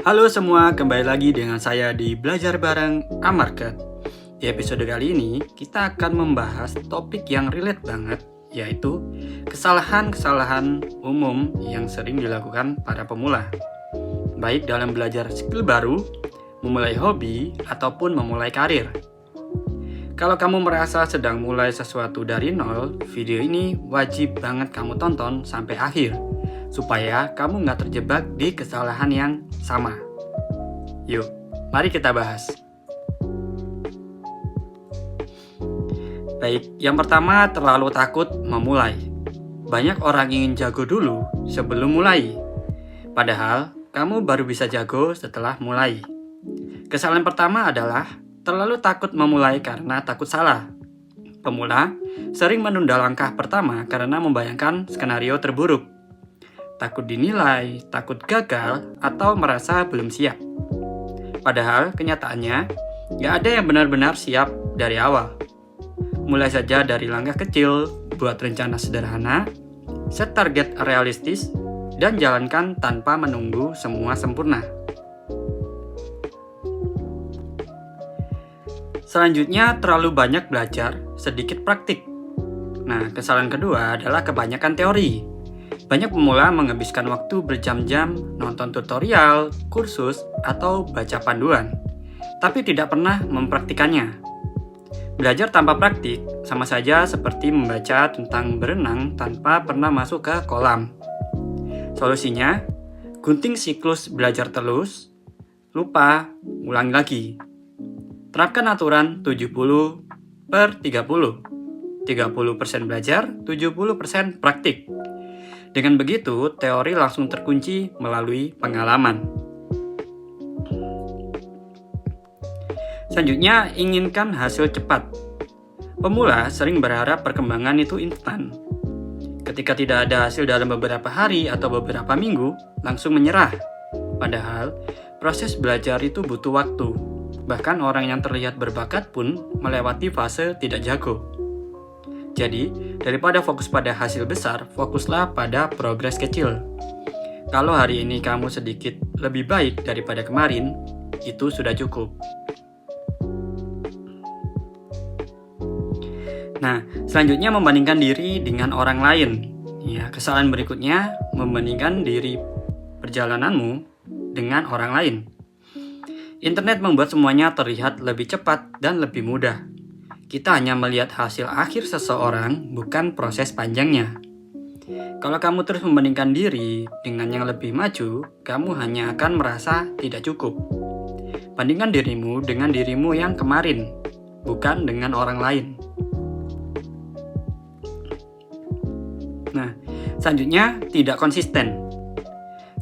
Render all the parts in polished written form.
Halo semua, kembali lagi dengan saya di Belajar Bareng Amarket. Di episode kali ini, kita akan membahas topik yang relate banget, yaitu kesalahan-kesalahan umum yang sering dilakukan para pemula. Baik dalam belajar skill baru, memulai hobi, ataupun memulai karir. Kalau kamu merasa sedang mulai sesuatu dari nol, video ini wajib banget kamu tonton sampai akhir, supaya kamu nggak terjebak di kesalahan yang sama. Yuk, mari kita bahas. Baik, yang pertama terlalu takut memulai. Banyak orang ingin jago dulu sebelum mulai. Padahal, kamu baru bisa jago setelah mulai. Kesalahan pertama adalah terlalu takut memulai karena takut salah. Pemula sering menunda langkah pertama karena membayangkan skenario terburuk. Takut dinilai, takut gagal, atau merasa belum siap. Padahal kenyataannya, gak ada yang benar-benar siap dari awal. Mulai saja dari langkah kecil, buat rencana sederhana, set target realistis, dan jalankan tanpa menunggu semua sempurna. Selanjutnya, terlalu banyak belajar, sedikit praktik. Nah, kesalahan kedua adalah kebanyakan teori. Banyak pemula menghabiskan waktu berjam-jam nonton tutorial, kursus, atau baca panduan, tapi tidak pernah mempraktikannya. Belajar tanpa praktik sama saja seperti membaca tentang berenang tanpa pernah masuk ke kolam. Solusinya, gunting siklus belajar terus, lupa, ulangi lagi. Terapkan aturan 70/30. 30% belajar, 70% praktik. Dengan begitu, teori langsung terkunci melalui pengalaman. Selanjutnya, inginkan hasil cepat. Pemula sering berharap perkembangan itu instan. Ketika tidak ada hasil dalam beberapa hari atau beberapa minggu, langsung menyerah. Padahal, proses belajar itu butuh waktu. Bahkan orang yang terlihat berbakat pun melewati fase tidak jago. Jadi, daripada fokus pada hasil besar, fokuslah pada progres kecil. Kalau hari ini kamu sedikit lebih baik daripada kemarin, itu sudah cukup. Nah, selanjutnya membandingkan diri dengan orang lain. Ya, kesalahan berikutnya membandingkan diri perjalananmu dengan orang lain. Internet membuat semuanya terlihat lebih cepat dan lebih mudah. Kita hanya melihat hasil akhir seseorang, bukan proses panjangnya. Kalau kamu terus membandingkan diri dengan yang lebih maju, kamu hanya akan merasa tidak cukup. Bandingkan dirimu dengan dirimu yang kemarin, bukan dengan orang lain. Nah, selanjutnya tidak konsisten.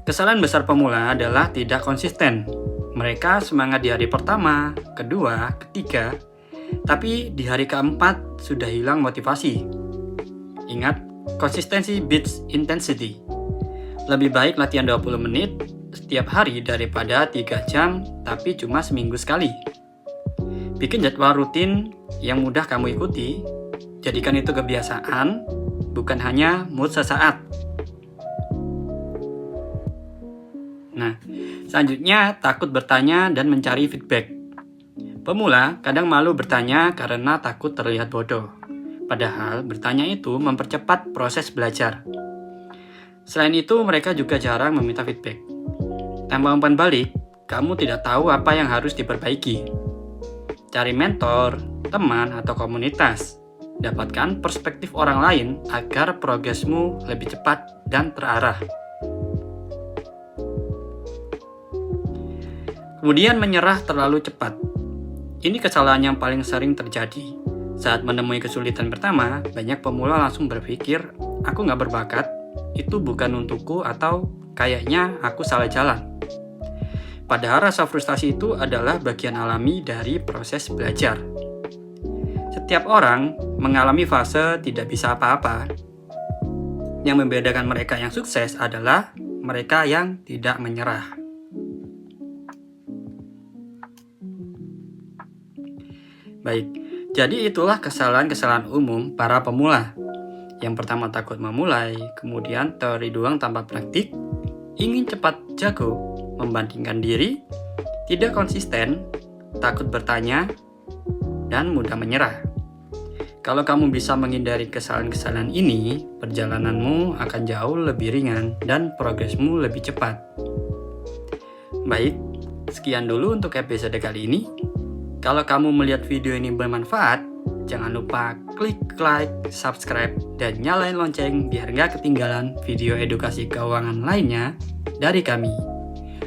Kesalahan besar pemula adalah tidak konsisten. Mereka semangat di hari pertama, kedua, ketiga, tapi di hari keempat sudah hilang motivasi. Ingat, konsistensi beats intensity. Lebih baik latihan 20 menit setiap hari daripada 3 jam tapi cuma seminggu sekali. Bikin jadwal rutin yang mudah kamu ikuti. Jadikan itu kebiasaan, bukan hanya mood sesaat. Nah, selanjutnya takut bertanya dan mencari feedback. Pemula kadang malu bertanya karena takut terlihat bodoh. Padahal bertanya itu mempercepat proses belajar. Selain itu, mereka juga jarang meminta feedback. Tanpa umpan balik, kamu tidak tahu apa yang harus diperbaiki. Cari mentor, teman, atau komunitas. Dapatkan perspektif orang lain agar progresmu lebih cepat dan terarah. Kemudian menyerah terlalu cepat. Ini kesalahan yang paling sering terjadi. Saat menemui kesulitan pertama, banyak pemula langsung berpikir, aku gak berbakat, itu bukan untukku, atau kayaknya aku salah jalan. Padahal rasa frustasi itu adalah bagian alami dari proses belajar. Setiap orang mengalami fase tidak bisa apa-apa. Yang membedakan mereka yang sukses adalah mereka yang tidak menyerah. Baik, jadi itulah kesalahan-kesalahan umum para pemula. Yang pertama takut memulai, kemudian teori doang tanpa praktik, ingin cepat jago, membandingkan diri, tidak konsisten, takut bertanya, dan mudah menyerah. Kalau kamu bisa menghindari kesalahan-kesalahan ini, perjalananmu akan jauh lebih ringan dan progresmu lebih cepat. Baik, sekian dulu untuk episode kali ini. Kalau kamu melihat video ini bermanfaat, jangan lupa klik like, subscribe, dan nyalain lonceng biar nggak ketinggalan video edukasi keuangan lainnya dari kami.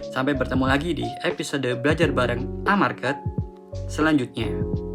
Sampai bertemu lagi di episode Belajar Bareng A-Market selanjutnya.